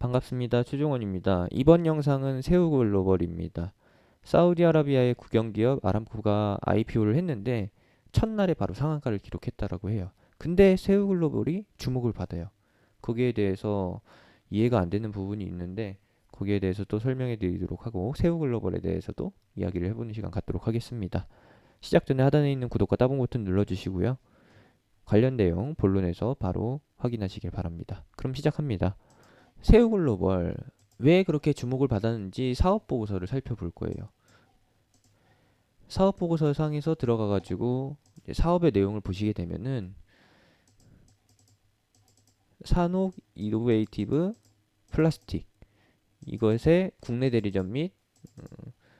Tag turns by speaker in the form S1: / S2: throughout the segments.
S1: 반갑습니다. 최종원입니다. 이번 영상은 새우글로벌입니다. 사우디아라비아의 국영기업 아람코가 IPO를 했는데 첫날에 바로 상한가를 기록했다라고 해요. 근데 새우글로벌이 주목을 받아요. 거기에 대해서 이해가 안 되는 부분이 있는데 거기에 대해서 또 설명해 드리도록 하고 새우글로벌에 대해서도 이야기를 해보는 시간 갖도록 하겠습니다. 시작 전에 하단에 있는 구독과 따봉 버튼 눌러주시고요. 관련 내용 본론에서 바로 확인하시길 바랍니다. 그럼 시작합니다. 새우글로벌 왜 그렇게 주목을 받았는지 사업 보고서를 살펴볼 거예요. 사업 보고서 상에서 들어가 가지고 사업의 내용을 보시게 되면은 산옥 이노베이티브 플라스틱 이것의 국내 대리점 및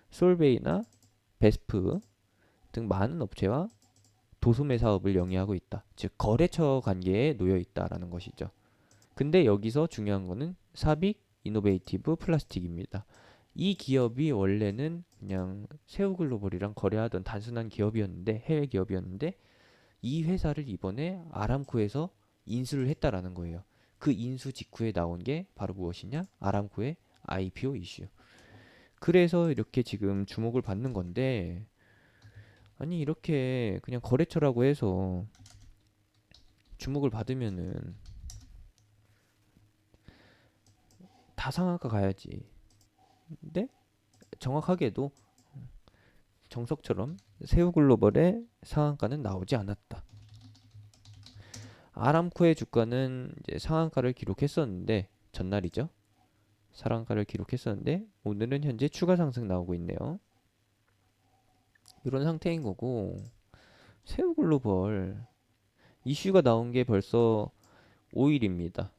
S1: 솔베이나 베스프 등 많은 업체와 도소매 사업을 영위하고 있다. 즉 거래처 관계에 놓여 있다라는 것이죠. 근데 여기서 중요한 거는 사빅 이노베이티브 플라스틱입니다. 이 기업이 원래는 그냥 새우글로벌이랑 거래하던 단순한 기업이었는데 해외 기업이었는데 이 회사를 이번에 아람코에서 인수를 했다라는 거예요. 그 인수 직후에 나온 게 바로 무엇이냐? 아람코의 IPO 이슈. 그래서 이렇게 지금 주목을 받는 건데 아니 이렇게 그냥 거래처라고 해서 주목을 받으면은 다 상한가 가야지. 근데 정확하게도 정석처럼 새우글로벌의 상한가는 나오지 않았다. 아람코의 주가는 이제 상한가를 기록했었는데 전날이죠. 상한가를 기록했었는데 오늘은 현재 추가 상승 나오고 있네요. 이런 상태인 거고 새우글로벌 이슈가 나온 게 벌써 5일입니다.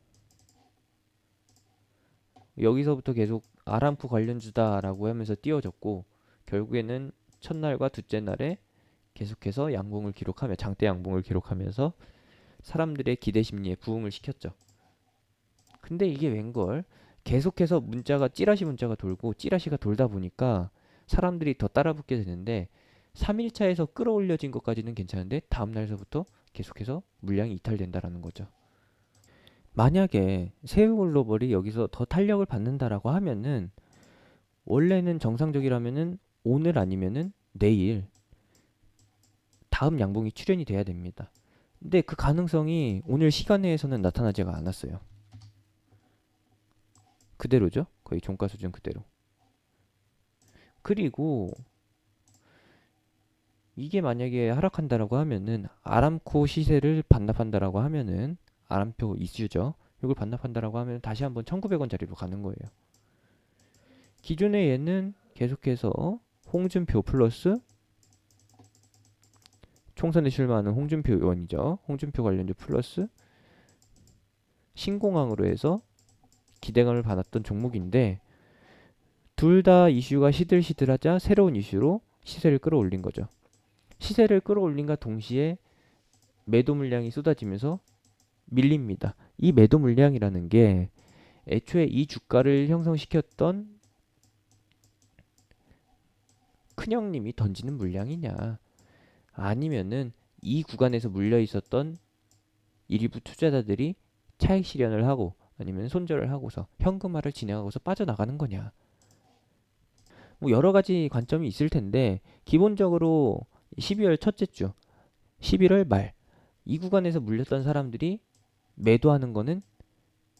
S1: 여기서부터 계속 아람코 관련주다라고 하면서 띄워졌고 결국에는 첫날과 둘째 날에 계속해서 양봉을 기록하며 장대 양봉을 기록하면서 사람들의 기대 심리에 부응을 시켰죠. 근데 이게 웬걸 계속해서 문자가 찌라시 문자가 돌고 찌라시가 돌다 보니까 사람들이 더 따라붙게 되는데 3일차에서 끌어올려진 것까지는 괜찮은데 다음 날서부터 계속해서 물량이 이탈된다라는 거죠. 만약에 새우글로벌이 여기서 더 탄력을 받는다라고 하면은 원래는 정상적이라면은 오늘 아니면은 내일 다음 양봉이 출현이 돼야 됩니다. 근데 그 가능성이 오늘 시간 내에서는 나타나지가 않았어요. 그대로죠. 거의 종가 수준 그대로. 그리고 이게 만약에 하락한다라고 하면은 아람코 시세를 반납한다라고 하면은 아람코 이슈죠. 이걸 반납한다라고 하면 다시 한번 1,900원 자리로 가는 거예요. 기존의 얘는 계속해서 홍준표 플러스 총선에 출마하는 홍준표 의원이죠. 홍준표 관련주 플러스 신공항으로 해서 기대감을 받았던 종목인데 둘 다 이슈가 시들시들하자 새로운 이슈로 시세를 끌어올린 거죠. 시세를 끌어올린과 동시에 매도 물량이 쏟아지면서 밀립니다. 이 매도 물량이라는 게 애초에 이 주가를 형성시켰던 큰형님이 던지는 물량이냐 아니면은 이 구간에서 물려 있었던 일부 투자자들이 차익 실현을 하고 아니면 손절을 하고서 현금화를 진행하고서 빠져나가는 거냐. 뭐 여러 가지 관점이 있을 텐데 기본적으로 12월 첫째 주, 11월 말 이 구간에서 물렸던 사람들이 매도하는 거는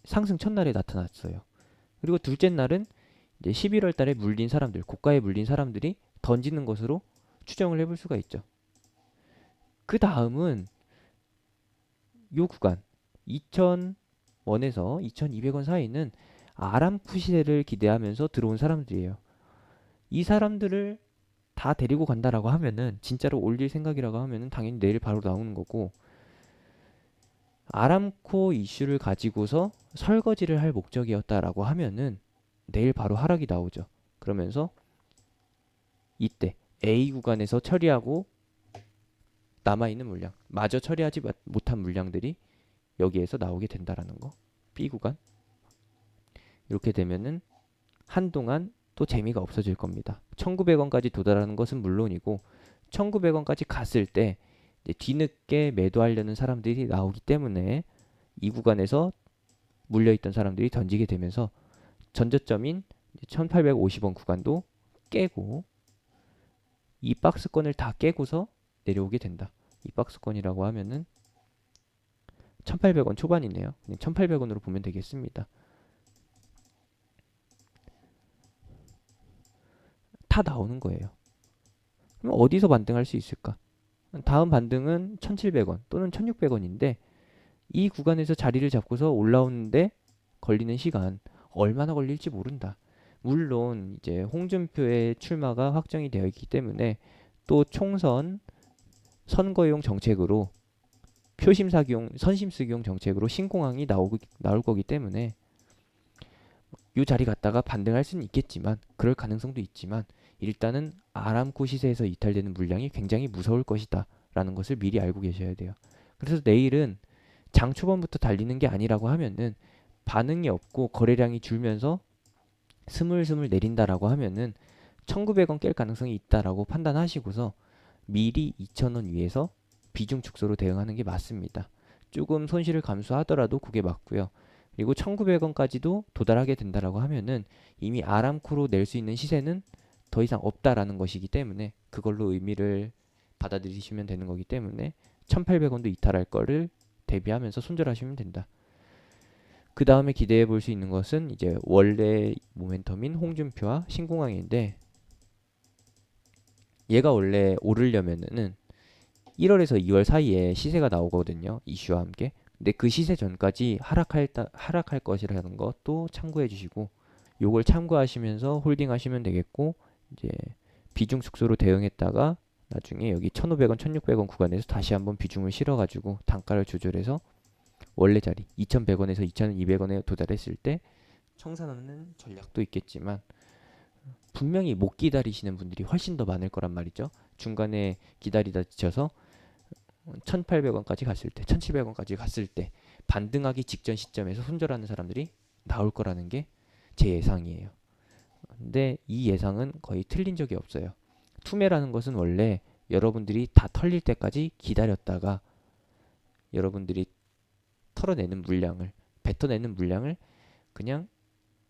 S1: 상승 첫날에 나타났어요. 그리고 둘째 날은 이제 11월 달에 물린 사람들, 고가에 물린 사람들이 던지는 것으로 추정을 해볼 수가 있죠. 그 다음은 요 구간 2,000원에서 2,200원 사이는 아람쿠 시세를 기대하면서 들어온 사람들이에요. 이 사람들을 다 데리고 간다라고 하면은 진짜로 올릴 생각이라고 하면은 당연히 내일 바로 나오는 거고 아람코 이슈를 가지고서 설거지를 할 목적이었다라고 하면은 내일 바로 하락이 나오죠. 그러면서 이때 A 구간에서 처리하고 남아있는 물량, 마저 처리하지 못한 물량들이 여기에서 나오게 된다라는 거. B 구간. 이렇게 되면은 한동안 또 재미가 없어질 겁니다. 1,900원까지 도달하는 것은 물론이고 1,900원까지 갔을 때 뒤늦게 매도하려는 사람들이 나오기 때문에 이 구간에서 물려있던 사람들이 던지게 되면서 전저점인 1850원 구간도 깨고 이 박스권을 다 깨고서 내려오게 된다. 이 박스권이라고 하면은 1800원 초반이네요. 그냥 1800원으로 보면 되겠습니다. 다 나오는 거예요. 그럼 어디서 반등할 수 있을까? 다음 반등은 1700원 또는 1600원인데 이 구간에서 자리를 잡고서 올라오는데 걸리는 시간 얼마나 걸릴지 모른다. 물론 이제 홍준표의 출마가 확정이 되어 있기 때문에 또 총선 선거용 정책으로 표심사기용 선심쓰기용 정책으로 신공항이 나올 거기 때문에 이 자리 갔다가 반등할 수는 있겠지만 그럴 가능성도 있지만 일단은 아람코 시세에서 이탈되는 물량이 굉장히 무서울 것이다 라는 것을 미리 알고 계셔야 돼요. 그래서 내일은 장 초반부터 달리는 게 아니라고 하면은 반응이 없고 거래량이 줄면서 스물스물 내린다라고 하면은 1900원 깰 가능성이 있다라고 판단하시고서 미리 2000원 위에서 비중 축소로 대응하는 게 맞습니다. 조금 손실을 감수하더라도 그게 맞고요. 그리고 1900원까지도 도달하게 된다라고 하면은 이미 아람코로 낼 수 있는 시세는 더 이상 없다라는 것이기 때문에 그걸로 의미를 받아들이시면 되는 거기 때문에 1800원도 이탈할 거를 대비하면서 손절하시면 된다. 그 다음에 기대해 볼 수 있는 것은 이제 원래 모멘텀인 홍준표와 신공항인데 얘가 원래 오르려면은 1월에서 2월 사이에 시세가 나오거든요. 이슈와 함께. 근데 그 시세 전까지 하락할 것이라는 것도 참고해 주시고 요걸 참고하시면서 홀딩하시면 되겠고 이제 비중 축소로 대응했다가 나중에 여기 1,500원, 1,600원 구간에서 다시 한번 비중을 실어가지고 단가를 조절해서 원래 자리 2,100원에서 2,200원에 도달했을 때 청산하는 전략도 있겠지만 분명히 못 기다리시는 분들이 훨씬 더 많을 거란 말이죠. 중간에 기다리다 지쳐서 1,800원까지 갔을 때, 1,700원까지 갔을 때 반등하기 직전 시점에서 손절하는 사람들이 나올 거라는 게 제 예상이에요. 근데 이 예상은 거의 틀린 적이 없어요. 투매라는 것은 원래 여러분들이 다 털릴 때까지 기다렸다가 여러분들이 털어내는 물량을, 뱉어내는 물량을 그냥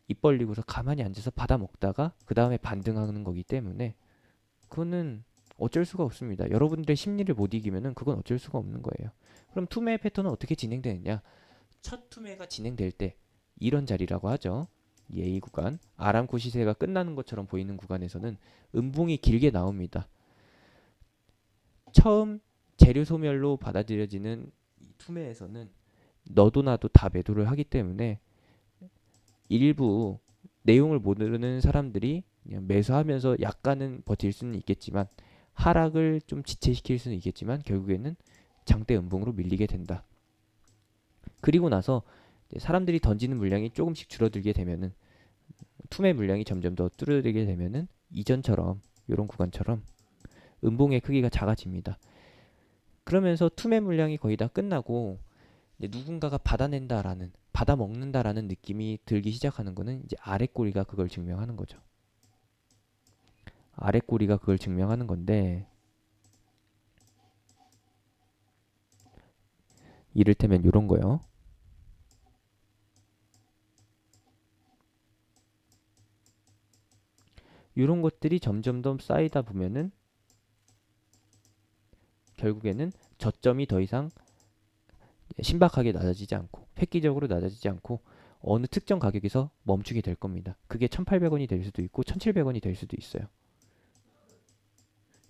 S1: 입 벌리고서 가만히 앉아서 받아 먹다가 그 다음에 반등하는 거기 때문에 그거는 어쩔 수가 없습니다. 여러분들의 심리를 못 이기면은 그건 어쩔 수가 없는 거예요. 그럼 투매 패턴은 어떻게 진행되느냐? 첫 투매가 진행될 때 이런 자리라고 하죠. 이 A 구간, 아람코 시세가 끝나는 것처럼 보이는 구간에서는 음봉이 길게 나옵니다. 처음 재료 소멸로 받아들여지는 이 투매에서는 너도 나도 다 매도를 하기 때문에 일부 내용을 모르는 사람들이 그냥 매수하면서 약간은 버틸 수는 있겠지만 하락을 좀 지체시킬 수는 있겠지만 결국에는 장대 음봉으로 밀리게 된다. 그리고 나서 사람들이 던지는 물량이 조금씩 줄어들게 되면은 투매 물량이 점점 더 줄어들게 되면은 이전처럼 이런 구간처럼 음봉의 크기가 작아집니다. 그러면서 투매 물량이 거의 다 끝나고 누군가가 받아 먹는다라는 느낌이 들기 시작하는 거는 이제 아래 꼬리가 그걸 증명하는 거죠. 아래 꼬리가 그걸 증명하는 건데 이를테면 이런 거요. 이런 것들이 점점 더 쌓이다 보면은 결국에는 저점이 더 이상 신박하게 낮아지지 않고 획기적으로 낮아지지 않고 어느 특정 가격에서 멈추게 될 겁니다. 그게 1,800원이 될 수도 있고 1,700원이 될 수도 있어요.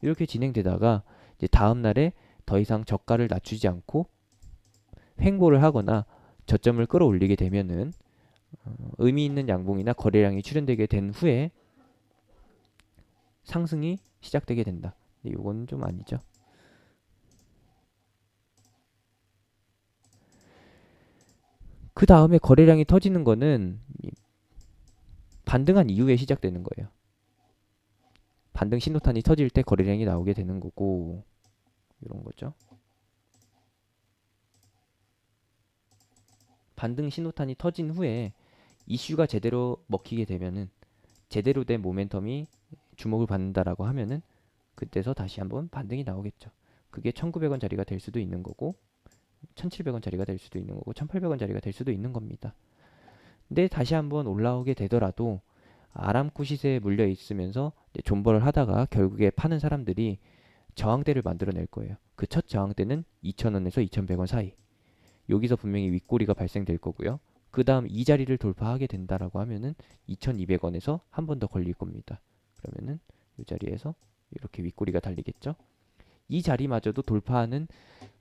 S1: 이렇게 진행되다가 이제 다음 날에 더 이상 저가를 낮추지 않고 횡보를 하거나 저점을 끌어올리게 되면은 의미 있는 양봉이나 거래량이 출현되게 된 후에 상승이 시작되게 된다. 이건 좀 아니죠. 그 다음에 거래량이 터지는 거는 반등한 이후에 시작되는 거예요. 반등 신호탄이 터질 때 거래량이 나오게 되는 거고 이런 거죠. 반등 신호탄이 터진 후에 이슈가 제대로 먹히게 되면은 제대로 된 모멘텀이 주목을 받는다라고 하면은 그때서 다시 한번 반등이 나오겠죠. 그게 1,900원 자리가 될 수도 있는 거고 1,700원 자리가 될 수도 있는 거고 1,800원 자리가 될 수도 있는 겁니다. 근데 다시 한번 올라오게 되더라도 아람코 시세에 물려 있으면서 이제 존버를 하다가 결국에 파는 사람들이 저항대를 만들어낼 거예요. 그 첫 저항대는 2,000원에서 2,100원 사이. 여기서 분명히 윗꼬리가 발생될 거고요. 그 다음 이 자리를 돌파하게 된다라고 하면은 2,200원에서 한 번 더 걸릴 겁니다. 그러면은 이 자리에서 이렇게 윗꼬리가 달리겠죠. 이 자리마저도 돌파하는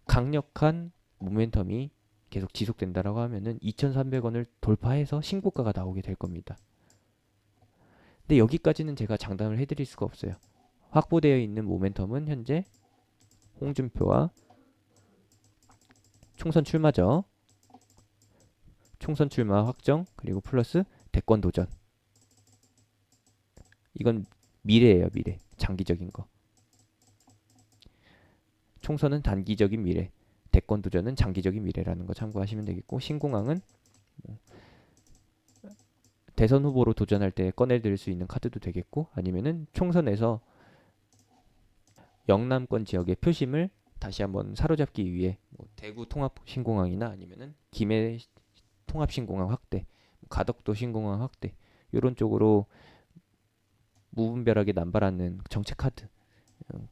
S1: 강력한 모멘텀이 계속 지속된다라고 하면은 2,300원을 돌파해서 신고가가 나오게 될 겁니다. 근데 여기까지는 제가 장담을 해드릴 수가 없어요. 확보되어 있는 모멘텀은 현재 홍준표와 총선 출마죠. 총선 출마 확정 그리고 플러스 대권 도전. 이건 미래예요, 미래. 장기적인 거. 총선은 단기적인 미래, 대권 도전은 장기적인 미래라는 거 참고하시면 되겠고, 신공항은 뭐 대선 후보로 도전할 때 꺼내들 수 있는 카드도 되겠고, 아니면은 총선에서 영남권 지역의 표심을 다시 한번 사로잡기 위해 뭐 대구 통합 신공항이나 아니면은 김해 통합 신공항 확대, 가덕도 신공항 확대 이런 쪽으로 무분별하게 남발하는 정책 카드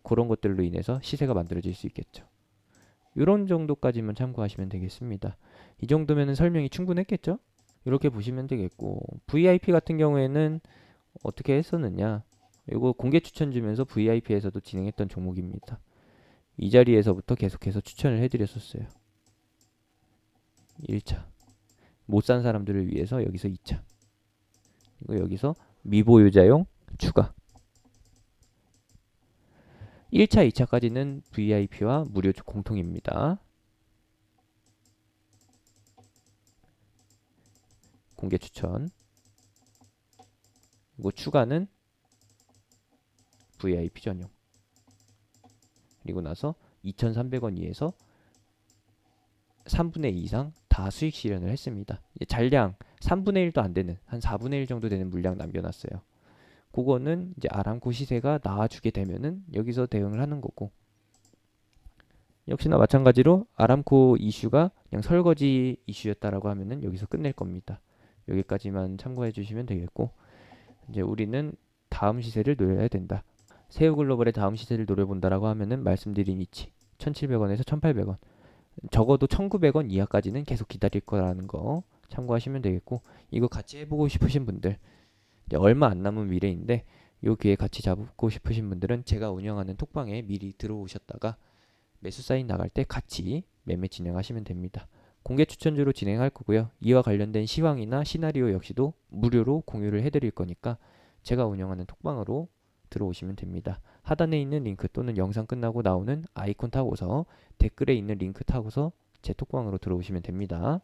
S1: 그런 것들로 인해서 시세가 만들어질 수 있겠죠. 이런 정도까지만 참고하시면 되겠습니다. 이 정도면 설명이 충분했겠죠? 이렇게 보시면 되겠고 VIP 같은 경우에는 어떻게 했었느냐 이거 공개 추천 주면서 VIP에서도 진행했던 종목입니다. 이 자리에서부터 계속해서 추천을 해드렸었어요. 1차 못 산 사람들을 위해서 여기서 2차 그리고 여기서 미보유자용 추가 1차, 2차까지는 VIP와 무료 공통입니다. 공개 추천 그리고 추가는 VIP 전용 그리고 나서 2,300원 이에서 3분의 2 이상 다 수익 실현을 했습니다. 잔량 3분의 1도 안 되는 한 4분의 1 정도 되는 물량 남겨놨어요. 그거는 이제 아람코 시세가 나와주게 되면은 여기서 대응을 하는 거고 역시나 마찬가지로 아람코 이슈가 그냥 설거지 이슈였다라고 하면은 여기서 끝낼 겁니다. 여기까지만 참고해 주시면 되겠고 이제 우리는 다음 시세를 노려야 된다. 세우글로벌의 다음 시세를 노려본다라고 하면은 말씀드린 위치 1,700원에서 1,800원 적어도 1,900원 이하까지는 계속 기다릴 거라는 거 참고하시면 되겠고 이거 같이 해보고 싶으신 분들 이제 얼마 안 남은 미래인데 요 기회 같이 잡고 싶으신 분들은 제가 운영하는 톡방에 미리 들어오셨다가 매수 사인 나갈 때 같이 매매 진행하시면 됩니다. 공개 추천주로 진행할 거고요. 이와 관련된 시황이나 시나리오 역시도 무료로 공유를 해드릴 거니까 제가 운영하는 톡방으로 들어오시면 됩니다. 하단에 있는 링크 또는 영상 끝나고 나오는 아이콘 타고서 댓글에 있는 링크 타고서 제 톡방으로 들어오시면 됩니다.